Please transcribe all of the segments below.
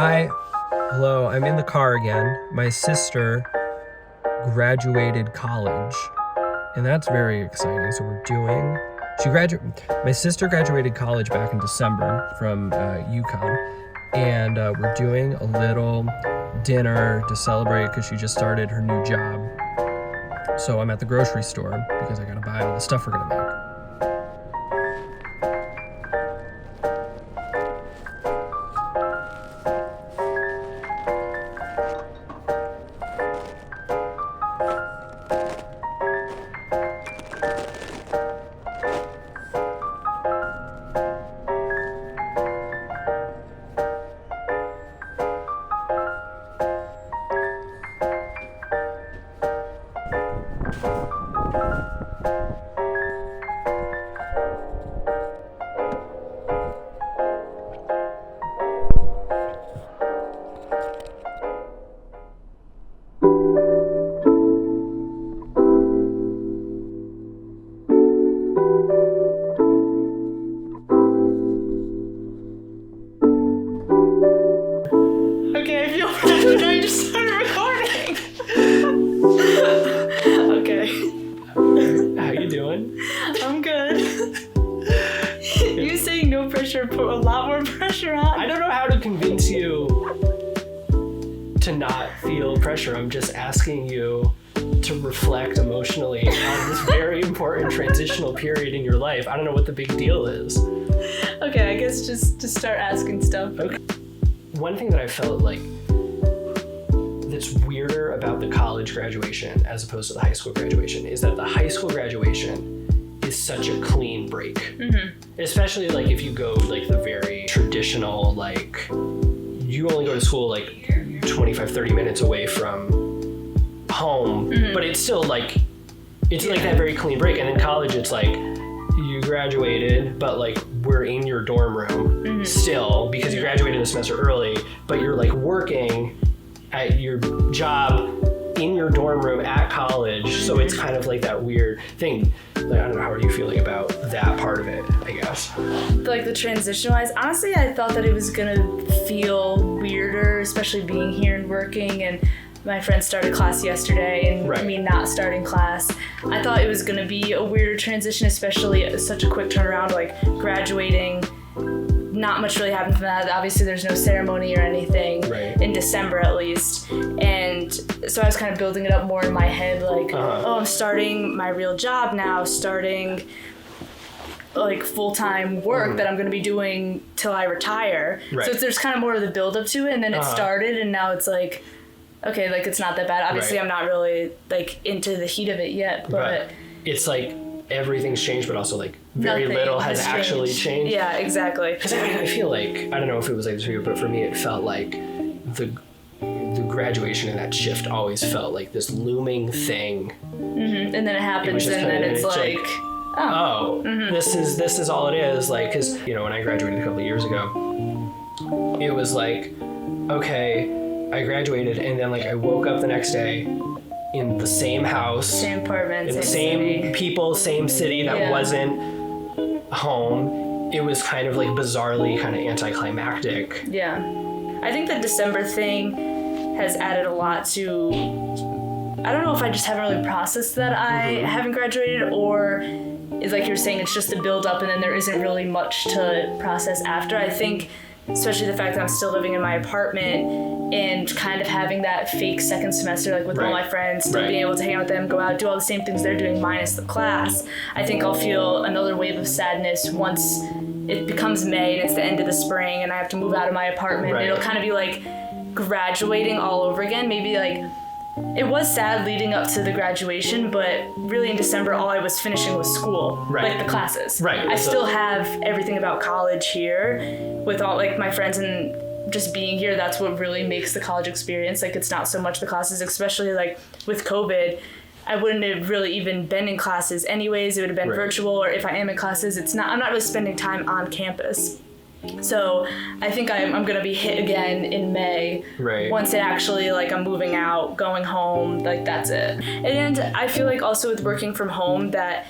Hi. Hello, I'm in the car again. My sister graduated college, and that's very exciting. So my sister graduated college back in December from UConn, and we're doing a little dinner to celebrate because she just started her new job. So I'm at the grocery store because I gotta buy all the stuff we're gonna make. Okay, I feel bad when I just started recording. Okay. How you doing? I'm good. You saying no pressure put a lot more pressure on. I don't know how to convince you to not feel pressure. I'm just asking you to reflect emotionally on this very important transitional period in your life. I don't know what the big deal is. Okay, I guess just to start asking stuff. Okay. One thing that I felt like that's weirder about the college graduation as opposed to the high school graduation is that the high school graduation is such a clean break. Mm-hmm. Especially like if you go like the very traditional, like you only go to school like 25, 30 minutes away from home, but it's still like, it's like that very clean break. And in college, it's like you graduated, but like we're in your dorm room still because you graduated a semester early, but you're like working at your job in your dorm room at college. So it's kind of like that weird thing. Like, I don't know, how are you feeling about that part of it, I guess? Like the transition wise, honestly, I thought that it was gonna feel weirder, especially being here and working, and my friend started class yesterday and me not starting class. I thought it was gonna be a weirder transition, especially such a quick turnaround, like graduating. Not much really happened from that. Obviously there's no ceremony or anything in December at least. And so I was kind of building it up more in my head, like, oh, I'm starting my real job now, starting like full-time work that I'm going to be doing till I retire. So there's kind of more of the build up to it, and then it started, and now it's like, okay, like it's not that bad. Obviously I'm not really like into the heat of it yet, but it's like everything's changed, but also like very little has actually changed. Yeah, exactly. Because I feel like, I don't know if it was like this for you, but for me it felt like the graduation and that shift always felt like this looming thing. And then it happens, and then it's like this is all it is. Like, because you know, when I graduated a couple of years ago, it was like, okay, I graduated, and then like I woke up the next day in the same house, same apartment, in the same same people, same city that wasn't home. It was kind of like bizarrely kind of anticlimactic. Yeah. I think the December thing has added a lot to, I don't know if I just haven't really processed that I haven't graduated, or is like you're saying, it's just a build up and then there isn't really much to process after. I think especially the fact that I'm still living in my apartment and kind of having that fake second semester, like with all my friends, still being able to hang out with them, go out, do all the same things they're doing minus the class. I think I'll feel another wave of sadness once it becomes May and it's the end of the spring and I have to move out of my apartment. It'll kind of be like graduating all over again. Maybe like, it was sad leading up to the graduation, but really in December, all I was finishing was school, like the classes. I still have everything about college here with all like my friends and just being here. That's what really makes the college experience. Like, it's not so much the classes, especially like with COVID. I wouldn't have really even been in classes anyways. It would have been virtual, or if I am in classes, I'm not really spending time on campus. So I think I'm going to be hit again in May. Once it actually, like, I'm moving out, going home, like, that's it. And I feel like also with working from home that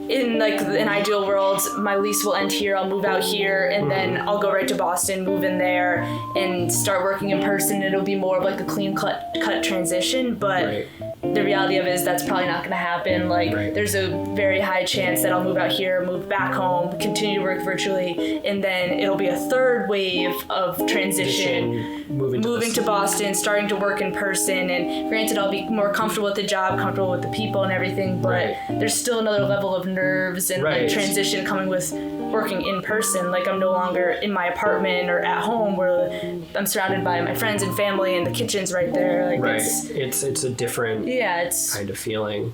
in like an ideal world, my lease will end here, I'll move out here, and then I'll go right to Boston, move in there, and start working in person. It'll be more of like a clean cut transition, but the reality of it is that's probably not going to happen. Like, there's a very high chance that I'll move out here, move back home, continue to work virtually, and then it'll be a third wave of transition, moving to Boston, starting to work in person. And granted, I'll be more comfortable with the job, comfortable with the people and everything, but there's still another level of nerves and like transition coming with working in person. Like, I'm no longer in my apartment or at home where I'm surrounded by my friends and family and the kitchen's right there. Like, it's a different kind of feeling.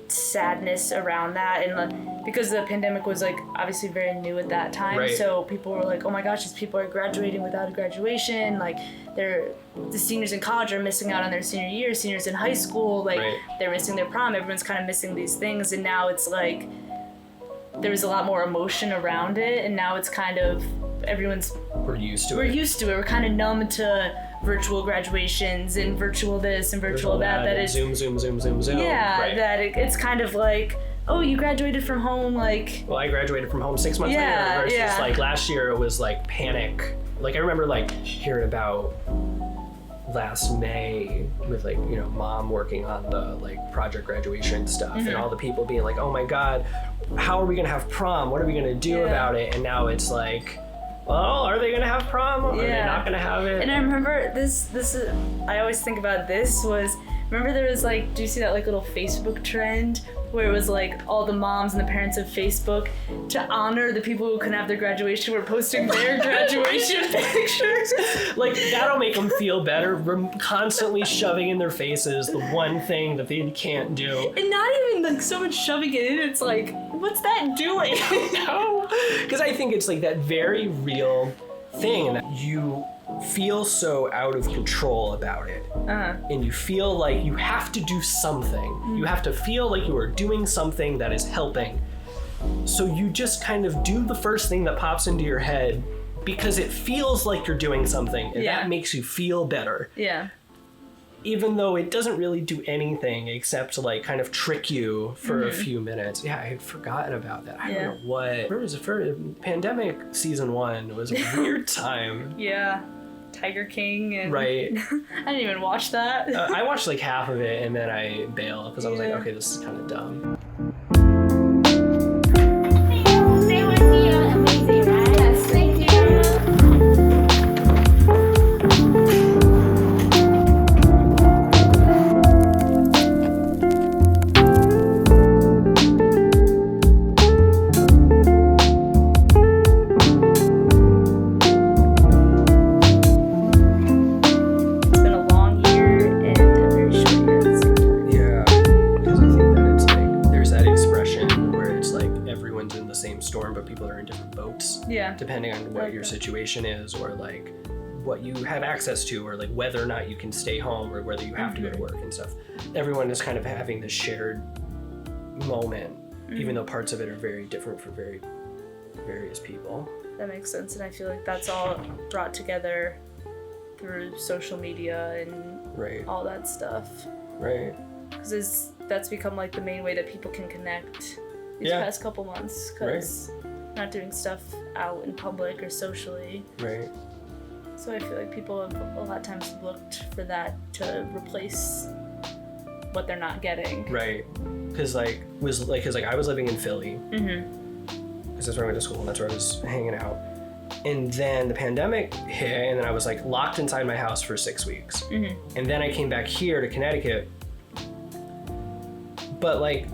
Sadness around that, and because the pandemic was like obviously very new at that time, so people were like, oh my gosh, these people are graduating without a graduation, like the seniors in college are missing out on their senior year, seniors in high school, like they're missing their prom, everyone's kind of missing these things. And now it's like there was a lot more emotion around it, and now it's kind of we're used to it. We're kind of numb to virtual graduations and virtual this and virtual that is zoom. Yeah, that it's kind of like, oh, you graduated from home, like. Well, I graduated from home 6 months later versus like last year it was like panic. Like, I remember like hearing about last May with like, you know, mom working on the like project graduation stuff and all the people being like, oh my God, how are we gonna have prom? What are we gonna do about it? And now it's like, well, are they gonna have prom? Are they not gonna have it? And I remember this is, I always think about this was, remember there was like, do you see that like little Facebook trend where it was like all the moms and the parents of Facebook, to honor the people who couldn't have their graduation, were posting their graduation pictures? Like, that'll make them feel better. We're constantly shoving in their faces the one thing that they can't do. And not even like so much shoving it in, it's like, what's that doing? No, because I think it's like that very real thing, and that you feel so out of control about it, and you feel like you have to do something. You have to feel like you are doing something that is helping. So you just kind of do the first thing that pops into your head because it feels like you're doing something, and that makes you feel better. Yeah. Even though it doesn't really do anything except to like kind of trick you for a few minutes. Yeah, I had forgotten about that. I don't know what. Where was it for? Pandemic season 1 was a weird time. Yeah. Tiger King and I didn't even watch that. I watched like half of it and then I bailed because I was like, okay, this is kind of dumb. Depending on what your situation is, or like what you have access to, or like whether or not you can stay home, or whether you have to go to work and stuff. Everyone is kind of having this shared moment, even though parts of it are very different for various people. That makes sense, and I feel like that's all brought together through social media and all that stuff. Right. Because that's become like the main way that people can connect these past couple months, because not doing stuff out in public or socially. Right. So I feel like people have a lot of times looked for that to replace what they're not getting. Right. Because I was living in Philly. Because because that's where I went to school and that's where I was hanging out. And then the pandemic hit, and then I was like locked inside my house for 6 weeks. And then I came back here to Connecticut. But like,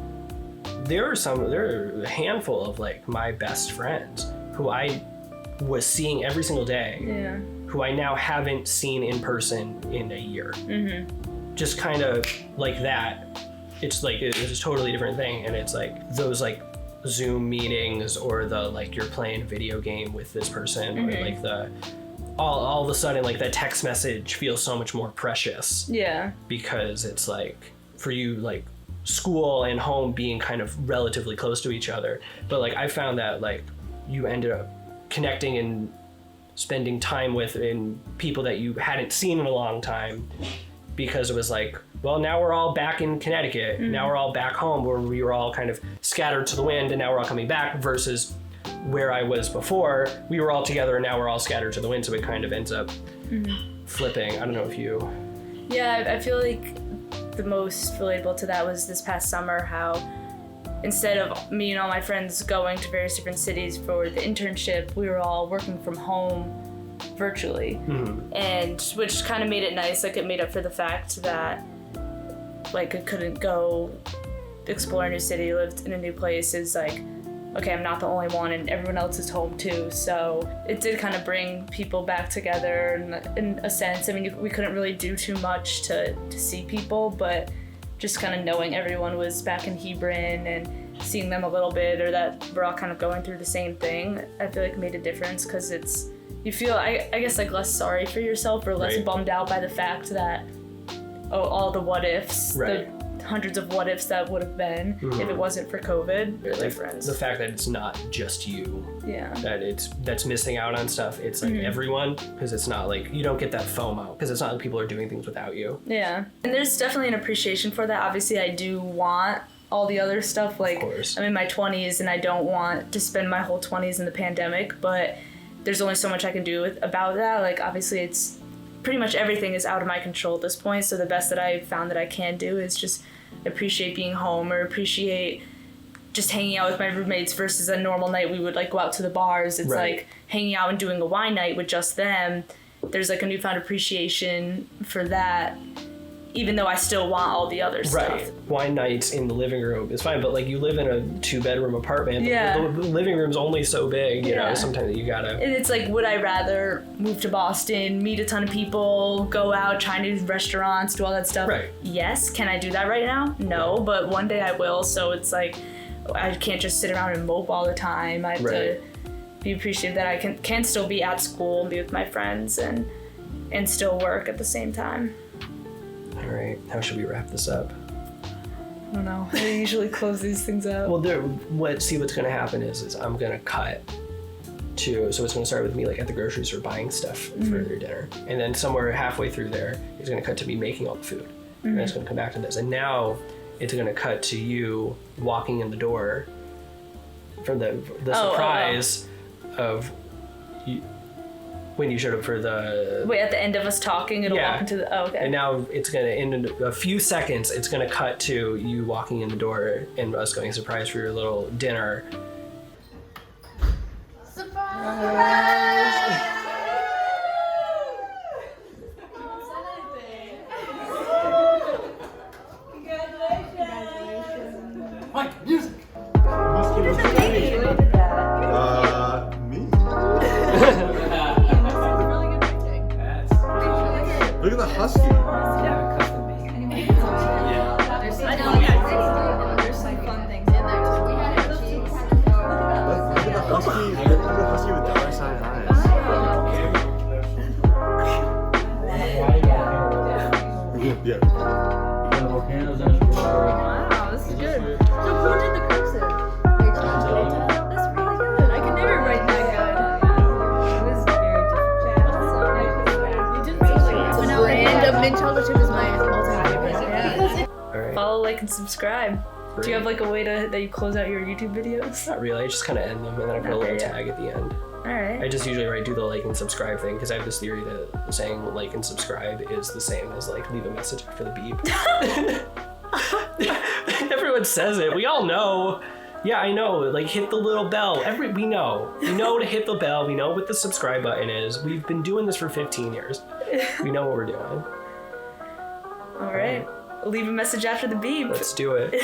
there are a handful of like my best friends who I was seeing every single day, who I now haven't seen in person in a year. Just kind of like that. It's like, it's a totally different thing. And it's like those like Zoom meetings, or the like you're playing a video game with this person, or like the all of a sudden like that text message feels so much more precious. Yeah. Because it's like, for you, like school and home being kind of relatively close to each other, but like I found that like you ended up connecting and spending time with in people that you hadn't seen in a long time, because it was like, well, now we're all back in Connecticut. Now we're all back home, where we were all kind of scattered to the wind, and now we're all coming back, versus where I was before, we were all together and now we're all scattered to the wind. So it kind of ends up flipping. I don't know if you... Yeah, I feel like the most relatable to that was this past summer, how instead of me and all my friends going to various different cities for the internship, we were all working from home virtually. And which kind of made it nice. Like, it made up for the fact that like I couldn't go explore a new city, lived in a new place. Is like, okay, I'm not the only one, and everyone else is home too. So it did kind of bring people back together in a sense. I mean, we couldn't really do too much to see people, but just kind of knowing everyone was back in Hebron and seeing them a little bit, or that we're all kind of going through the same thing, I feel like made a difference, because you feel, I guess, like less sorry for yourself, or less bummed out by the fact that, all the what ifs, the hundreds of what ifs that would have been if it wasn't for COVID. The difference. The fact that it's not just you. Yeah. That's missing out on stuff. It's like everyone, because it's not like, you don't get that FOMO, because it's not like people are doing things without you. Yeah. And there's definitely an appreciation for that. Obviously, I do want all the other stuff. Like, I'm in my 20s and I don't want to spend my whole 20s in the pandemic, but there's only so much I can do about that. Like, obviously, it's pretty much everything is out of my control at this point. So the best that I've found that I can do is just appreciate being home, or appreciate just hanging out with my roommates, versus a normal night we would like go out to the bars. It's like hanging out and doing a wine night with just them. There's like a newfound appreciation for that, even though I still want all the other stuff. Wine nights in the living room is fine, but like, you live in a 2-bedroom apartment. The living room's only so big, you know, sometimes you gotta... And it's like, would I rather move to Boston, meet a ton of people, go out, try new restaurants, do all that stuff? Yes. Can I do that right now? No, but one day I will. So it's like, I can't just sit around and mope all the time. I have to be appreciative that I can still be at school and be with my friends and still work at the same time. All right, how should we wrap this up? I don't know. I usually close these things out. Well, what's going to happen is I'm going to cut to, so it's going to start with me like at the grocery store buying stuff for their dinner. And then somewhere halfway through there, it's going to cut to me making all the food. And then it's going to come back to this. And now it's going to cut to you walking in the door from the surprise of... when you showed up for the... Wait, at the end of us talking, it'll walk into the... Oh, okay. And now it's going to, in a few seconds, it's going to cut to you walking in the door and us going, surprise for your little dinner. Surprise! Congratulations! Mike, music! Look at the husky. Yeah, custom made. Yeah. There's some fun things in there. We had a cheese. Look at the husky. Look at the husky with dollar sign eyes. Yeah. Wow, this is good. So who did the cursive? That's really good. I could never write that good. It was very difficult. You didn't say like It's a random mint chocolate chip is my all-time favorite. Yeah. All right. Follow, like, and subscribe. Great. Do you have like a way that you close out your YouTube videos? Not really. I just kind of end them, and then I put a little tag at the end. Alright. I just usually do the like and subscribe thing, because I have this theory that saying like and subscribe is the same as like leave a message after the beep. Everyone says it. We all know. Yeah, I know. Like, hit the little bell. We know. We know to hit the bell. We know what the subscribe button is. We've been doing this for 15 years. We know what we're doing. All right. Leave a message after the beep. Let's do it.